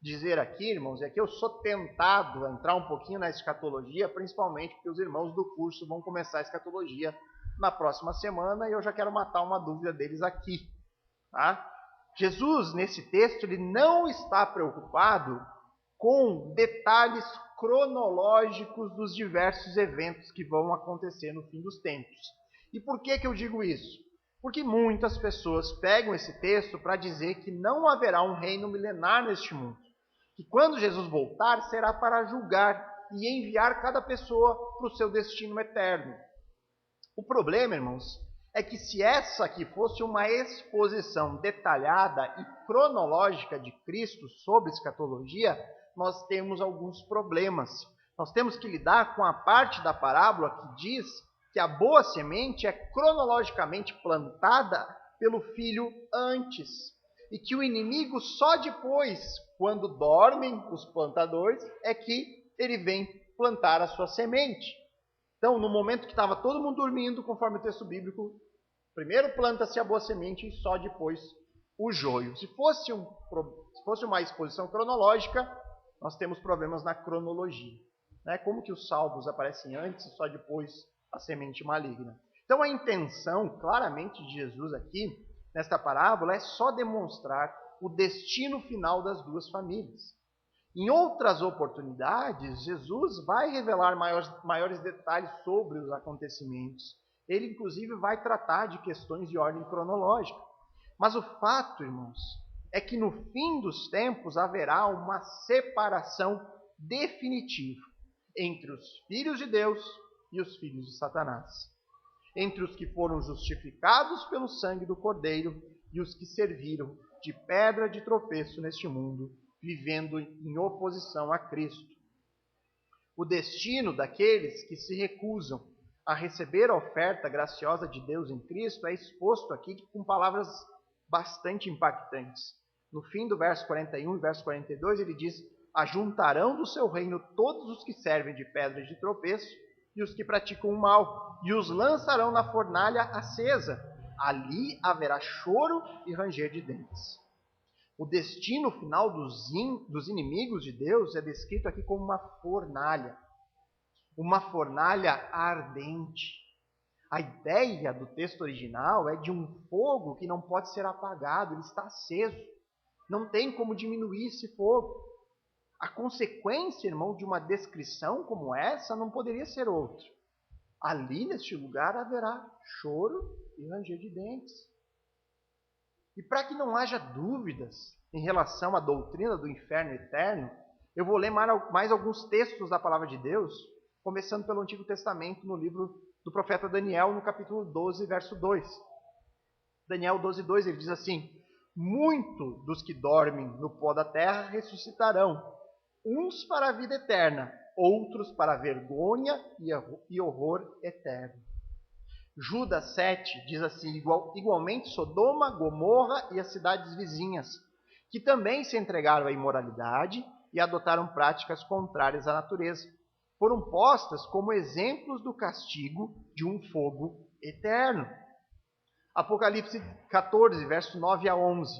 dizer aqui, irmãos, é que eu sou tentado a entrar um pouquinho na escatologia, principalmente porque os irmãos do curso vão começar a escatologia na próxima semana e eu já quero matar uma dúvida deles aqui. Tá? Jesus, nesse texto, ele não está preocupado com detalhes cronológicos dos diversos eventos que vão acontecer no fim dos tempos. E por que eu digo isso? Porque muitas pessoas pegam esse texto para dizer que não haverá um reino milenar neste mundo. Que quando Jesus voltar, será para julgar e enviar cada pessoa para o seu destino eterno. O problema, irmãos, é que se essa aqui fosse uma exposição detalhada e cronológica de Cristo sobre escatologia, nós temos alguns problemas. Nós temos que lidar com a parte da parábola que diz que a boa semente é cronologicamente plantada pelo filho antes, e que o inimigo só depois, quando dormem os plantadores, é que ele vem plantar a sua semente. Então, no momento que estava todo mundo dormindo, conforme o texto bíblico, primeiro planta-se a boa semente e só depois o joio. Se fosse uma exposição cronológica, nós temos problemas na cronologia. Né? Como que os salvos aparecem antes e só depois a semente maligna. Então a intenção, claramente, de Jesus aqui, nesta parábola, é só demonstrar o destino final das duas famílias. Em outras oportunidades, Jesus vai revelar maiores detalhes sobre os acontecimentos. Ele, inclusive, vai tratar de questões de ordem cronológica. Mas o fato, irmãos, é que no fim dos tempos haverá uma separação definitiva entre os filhos de Deus e os filhos de Satanás. Entre os que foram justificados pelo sangue do Cordeiro e os que serviram de pedra de tropeço neste mundo, vivendo em oposição a Cristo. O destino daqueles que se recusam a receber a oferta graciosa de Deus em Cristo é exposto aqui com palavras bastante impactantes. No fim do verso 41 e verso 42, ele diz: ajuntarão do seu reino todos os que servem de pedra de tropeço e os que praticam o mal, e os lançarão na fornalha acesa. Ali haverá choro e ranger de dentes. O destino final dos inimigos de Deus é descrito aqui como uma fornalha. uma fornalha ardente. A ideia do texto original é de um fogo que não pode ser apagado, ele está aceso. Não tem como diminuir esse fogo. A consequência, irmão, de uma descrição como essa não poderia ser outra. Ali, neste lugar, haverá choro e ranger de dentes. E para que não haja dúvidas em relação à doutrina do inferno eterno, eu vou ler mais alguns textos da palavra de Deus, começando pelo Antigo Testamento, no livro do profeta Daniel, no capítulo 12, verso 2. Daniel 12, 2, ele diz assim: muitos dos que dormem no pó da terra ressuscitarão, uns para a vida eterna, outros para a vergonha e horror eterno. Judas 7 diz assim: igualmente Sodoma, Gomorra e as cidades vizinhas, que também se entregaram à imoralidade e adotaram práticas contrárias à natureza, foram postas como exemplos do castigo de um fogo eterno. Apocalipse 14, verso 9 a 11.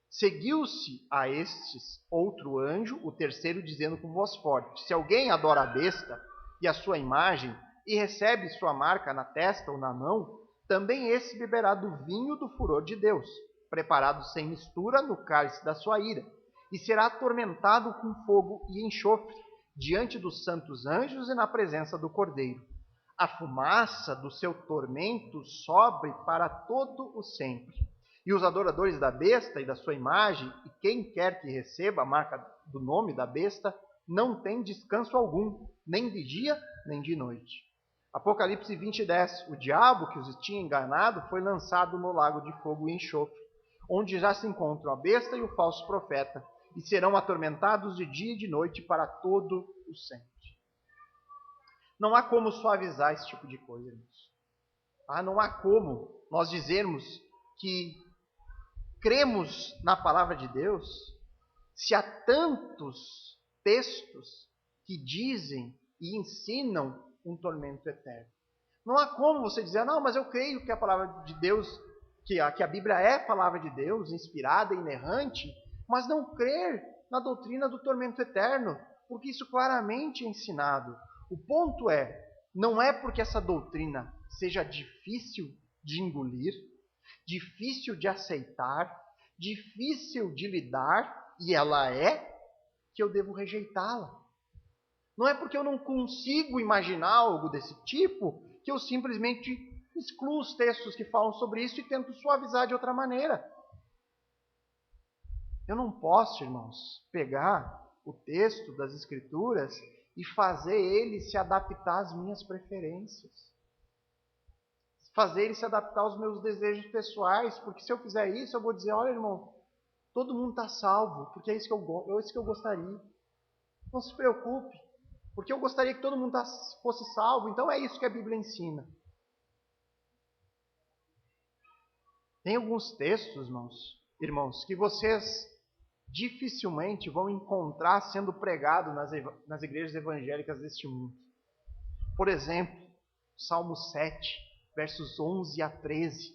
Seguiu-se a estes outro anjo, o terceiro, dizendo com voz forte: se alguém adora a besta e a sua imagem, e recebe sua marca na testa ou na mão, também esse beberá do vinho do furor de Deus, preparado sem mistura no cálice da sua ira, e será atormentado com fogo e enxofre, diante dos santos anjos e na presença do Cordeiro. A fumaça do seu tormento sobe para todo o sempre. E os adoradores da besta e da sua imagem, e quem quer que receba a marca do nome da besta, não tem descanso algum, nem de dia, nem de noite. Apocalipse 20, 10. O diabo que os tinha enganado foi lançado no lago de fogo e enxofre, onde já se encontram a besta e o falso profeta, e serão atormentados de dia e de noite para todo o sempre. Não há como suavizar esse tipo de coisa, irmãos. Não há como nós dizermos que cremos na palavra de Deus se há tantos textos que dizem e ensinam um tormento eterno. Não há como você dizer: não, mas eu creio que a palavra de Deus, que a Bíblia é a palavra de Deus, inspirada e inerrante, mas não crer na doutrina do tormento eterno, porque isso claramente é ensinado. O ponto é, não é porque essa doutrina seja difícil de engolir, difícil de aceitar, difícil de lidar, e ela é, que eu devo rejeitá-la. Não é porque eu não consigo imaginar algo desse tipo que eu simplesmente excluo os textos que falam sobre isso e tento suavizar de outra maneira. Eu não posso, irmãos, pegar o texto das Escrituras e fazer ele se adaptar às minhas preferências. Fazer ele se adaptar aos meus desejos pessoais, porque se eu fizer isso, eu vou dizer: olha, irmão, todo mundo está salvo, porque é isso que eu gostaria. Não se preocupe, porque eu gostaria que todo mundo fosse salvo, então é isso que a Bíblia ensina. Tem alguns textos, irmãos, que vocês dificilmente vão encontrar sendo pregado nas igrejas evangélicas deste mundo. Por exemplo, Salmo 7, versos 11 a 13,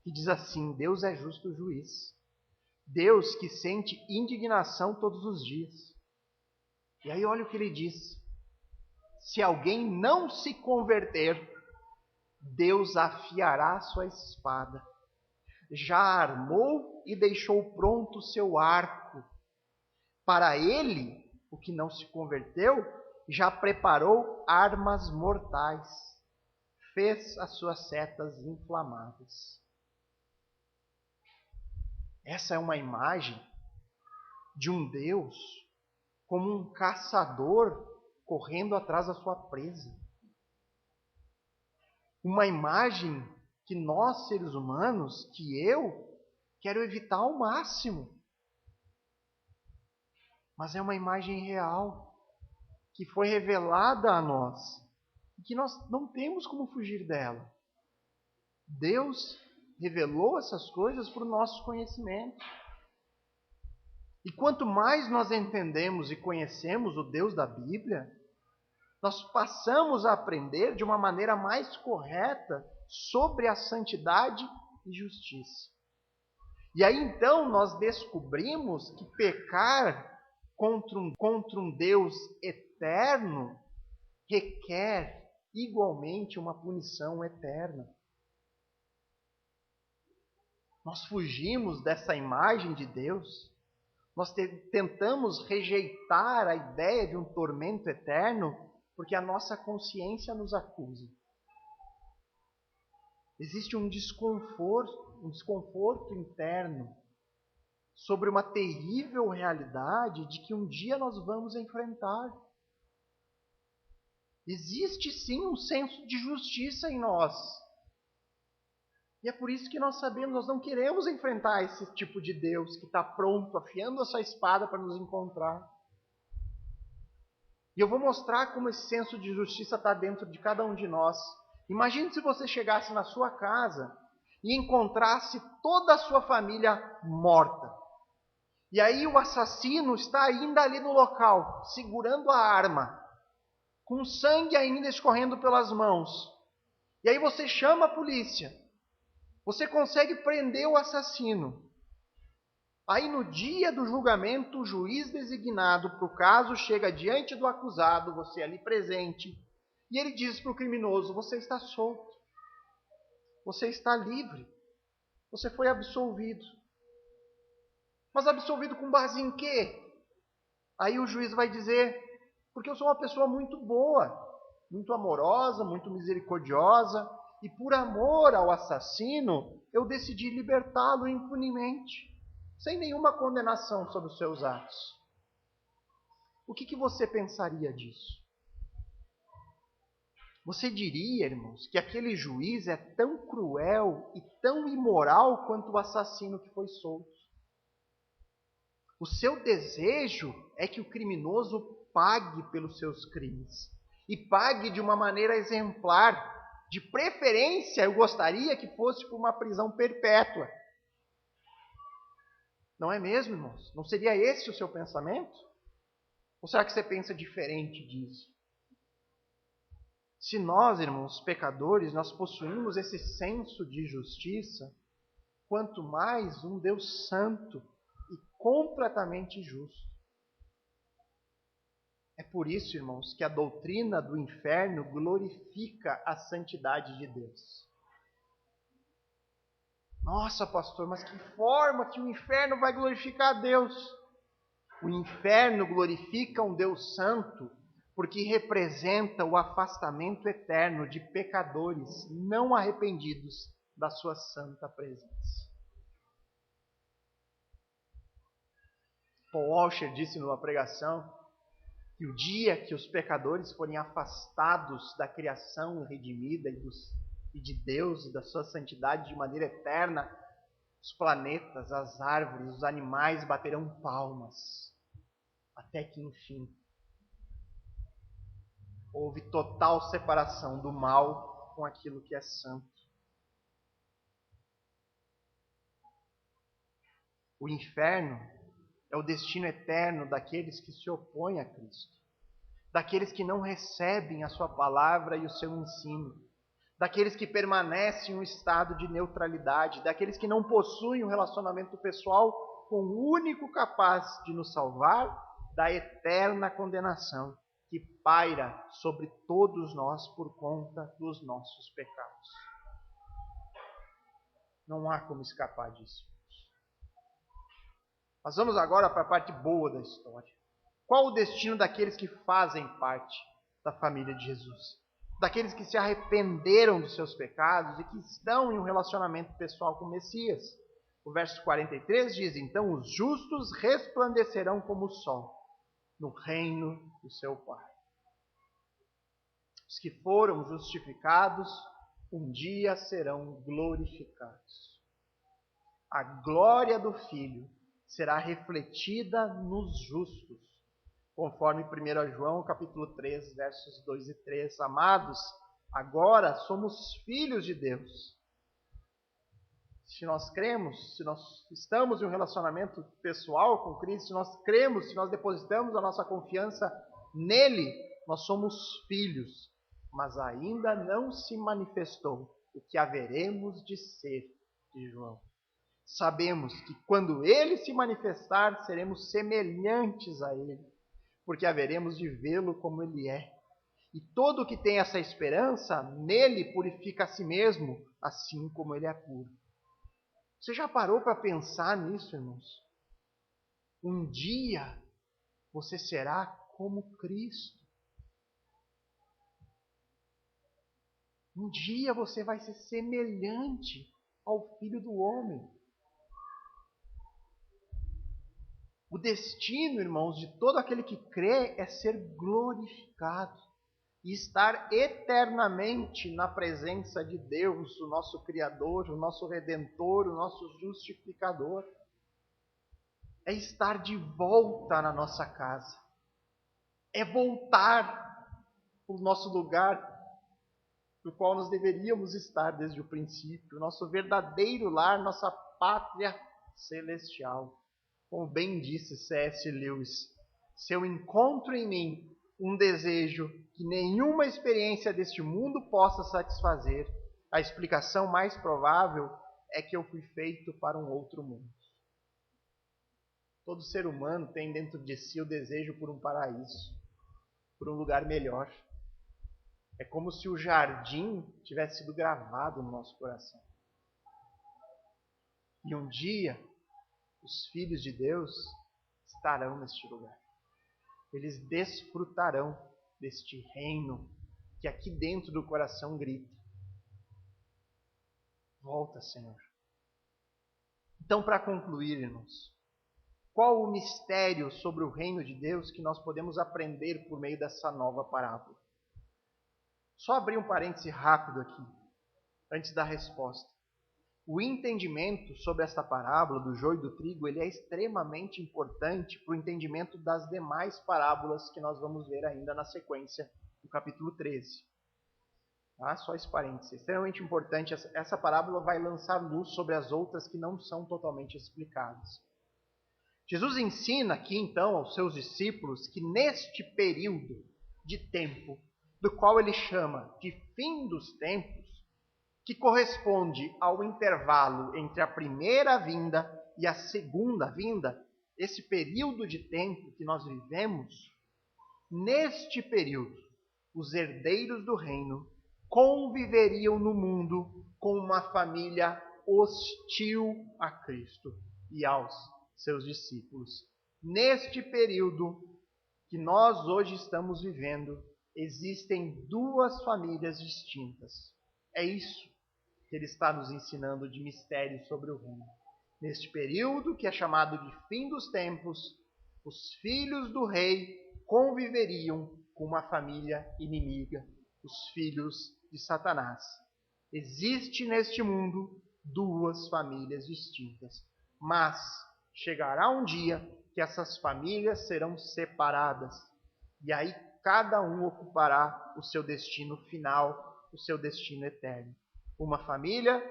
que diz assim: Deus é justo juiz, Deus que sente indignação todos os dias. E aí olha o que ele diz: se alguém não se converter, Deus afiará sua espada. Já armou e deixou pronto o seu arco. Para ele, o que não se converteu, já preparou armas mortais. Fez as suas setas inflamáveis. Essa é uma imagem de um Deus como um caçador correndo atrás da sua presa. Uma imagem que nós, seres humanos, que eu quero evitar ao máximo. Mas é uma imagem real, que foi revelada a nós, e que nós não temos como fugir dela. Deus revelou essas coisas para o nosso conhecimento. E quanto mais nós entendemos e conhecemos o Deus da Bíblia, nós passamos a aprender de uma maneira mais correta sobre a santidade e justiça. E aí então nós descobrimos que pecar contra um Deus eterno requer igualmente uma punição eterna. Nós fugimos dessa imagem de Deus, nós tentamos rejeitar a ideia de um tormento eterno porque a nossa consciência nos acusa. Existe um desconforto interno sobre uma terrível realidade de que um dia nós vamos enfrentar. Existe sim um senso de justiça em nós. E é por isso que nós sabemos, nós não queremos enfrentar esse tipo de Deus que está pronto, afiando a sua espada para nos encontrar. E eu vou mostrar como esse senso de justiça está dentro de cada um de nós. Imagine se você chegasse na sua casa e encontrasse toda a sua família morta. E aí o assassino está ainda ali no local, segurando a arma, com sangue ainda escorrendo pelas mãos. E aí você chama a polícia. Você consegue prender o assassino. Aí no dia do julgamento, o juiz designado para o caso chega diante do acusado, você ali presente, e ele diz para o criminoso: você está solto, você está livre, você foi absolvido. Mas absolvido com base em quê? Aí o juiz vai dizer: porque eu sou uma pessoa muito boa, muito amorosa, muito misericordiosa, e por amor ao assassino, eu decidi libertá-lo impunemente, sem nenhuma condenação sobre os seus atos. O que você pensaria disso? Você diria, irmãos, que aquele juiz é tão cruel e tão imoral quanto o assassino que foi solto? O seu desejo é que o criminoso pague pelos seus crimes. E pague de uma maneira exemplar. De preferência, eu gostaria que fosse por uma prisão perpétua. Não é mesmo, irmãos? Não seria esse o seu pensamento? Ou será que você pensa diferente disso? Se nós, irmãos pecadores, nós possuímos esse senso de justiça, quanto mais um Deus santo e completamente justo. É por isso, irmãos, que a doutrina do inferno glorifica a santidade de Deus. Nossa, pastor, mas que forma que o inferno vai glorificar a Deus? O inferno glorifica um Deus santo porque representa o afastamento eterno de pecadores não arrependidos da sua santa presença. Paul Washer disse numa pregação que o dia que os pecadores forem afastados da criação redimida e de Deus e da sua santidade de maneira eterna, os planetas, as árvores, os animais baterão palmas, até que enfim houve total separação do mal com aquilo que é santo. O inferno é o destino eterno daqueles que se opõem a Cristo, daqueles que não recebem a sua palavra e o seu ensino, daqueles que permanecem em um estado de neutralidade, daqueles que não possuem um relacionamento pessoal com o único capaz de nos salvar da eterna condenação que paira sobre todos nós por conta dos nossos pecados. Não há como escapar disso. Mas vamos agora para a parte boa da história. Qual o destino daqueles que fazem parte da família de Jesus? Daqueles que se arrependeram dos seus pecados e que estão em um relacionamento pessoal com o Messias. O verso 43 diz: então os justos resplandecerão como o sol no reino do seu Pai. Os que foram justificados um dia serão glorificados. A glória do Filho será refletida nos justos, conforme 1 João capítulo 3, versos 2 e 3. Amados, agora somos filhos de Deus. Se nós cremos, se nós estamos em um relacionamento pessoal com Cristo, se nós cremos, se nós depositamos a nossa confiança nele, nós somos filhos, mas ainda não se manifestou o que haveremos de ser, de João. Sabemos que quando ele se manifestar, seremos semelhantes a ele, porque haveremos de vê-lo como ele é. E todo que tem essa esperança, nele purifica a si mesmo, assim como ele é puro. Você já parou para pensar nisso, irmãos? Um dia você será como Cristo. Um dia você vai ser semelhante ao Filho do Homem. O destino, irmãos, de todo aquele que crê é ser glorificado e estar eternamente na presença de Deus, o nosso Criador, o nosso Redentor, o nosso Justificador. É estar de volta na nossa casa. É voltar para o nosso lugar no qual nós deveríamos estar desde o princípio, nosso verdadeiro lar, nossa pátria celestial. Como bem disse C.S. Lewis, se eu encontro em mim um desejo que nenhuma experiência deste mundo possa satisfazer, a explicação mais provável é que eu fui feito para um outro mundo. Todo ser humano tem dentro de si o desejo por um paraíso, por um lugar melhor. É como se o jardim tivesse sido gravado no nosso coração. E um dia, os filhos de Deus estarão neste lugar. Eles desfrutarão deste reino que aqui dentro do coração grita: volta, Senhor. Então, para concluir, irmãos, qual o mistério sobre o reino de Deus que nós podemos aprender por meio dessa nova parábola? Só abrir um parêntese rápido aqui, antes da resposta. O entendimento sobre esta parábola do joio e do trigo, ele é extremamente importante para o entendimento das demais parábolas que nós vamos ver ainda na sequência do capítulo 13. Tá? Só esse parêntese. É extremamente importante. Essa parábola vai lançar luz sobre as outras que não são totalmente explicadas. Jesus ensina aqui, então, aos seus discípulos que neste período de tempo, do qual ele chama de fim dos tempos, que corresponde ao intervalo entre a primeira vinda e a segunda vinda, esse período de tempo que nós vivemos, neste período, os herdeiros do reino conviveriam no mundo com uma família hostil a Cristo e aos seus discípulos. Neste período que nós hoje estamos vivendo, existem duas famílias distintas. É isso que ele está nos ensinando de mistério sobre o reino. Neste período, que é chamado de fim dos tempos, os filhos do rei conviveriam com uma família inimiga, os filhos de Satanás. Existe neste mundo duas famílias distintas, mas chegará um dia que essas famílias serão separadas, e aí cada um ocupará o seu destino final, o seu destino eterno. Uma família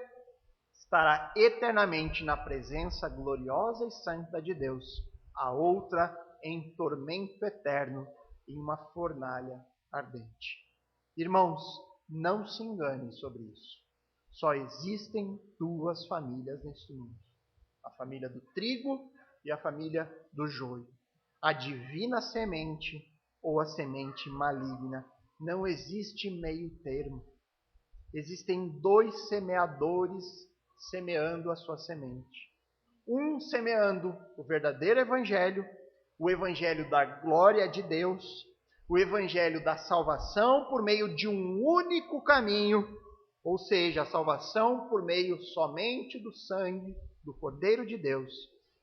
estará eternamente na presença gloriosa e santa de Deus, a outra em tormento eterno em uma fornalha ardente. Irmãos, não se enganem sobre isso. Só existem duas famílias neste mundo: a família do trigo e a família do joio. A divina semente ou a semente maligna. Não existe meio termo. Existem dois semeadores semeando a sua semente. Um semeando o verdadeiro evangelho, o evangelho da glória de Deus, o evangelho da salvação por meio de um único caminho, ou seja, a salvação por meio somente do sangue do Cordeiro de Deus,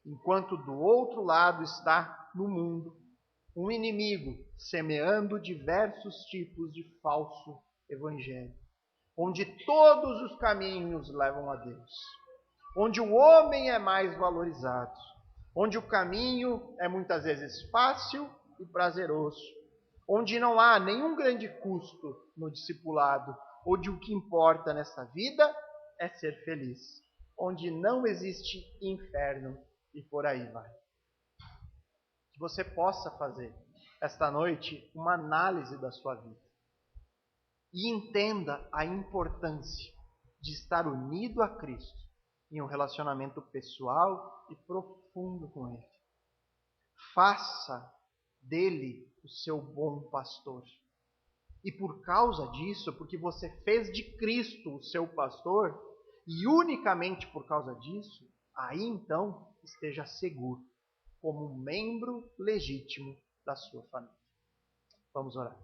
enquanto do outro lado está no mundo um inimigo semeando diversos tipos de falso evangelho, onde todos os caminhos levam a Deus, onde o homem é mais valorizado, onde o caminho é muitas vezes fácil e prazeroso, onde não há nenhum grande custo no discipulado, onde o que importa nessa vida é ser feliz, onde não existe inferno e por aí vai. Que você possa fazer esta noite uma análise da sua vida e entenda a importância de estar unido a Cristo em um relacionamento pessoal e profundo com Ele. Faça dele o seu bom pastor. E por causa disso, porque você fez de Cristo o seu pastor, e unicamente por causa disso, aí então esteja seguro, como um membro legítimo da sua família. Vamos orar.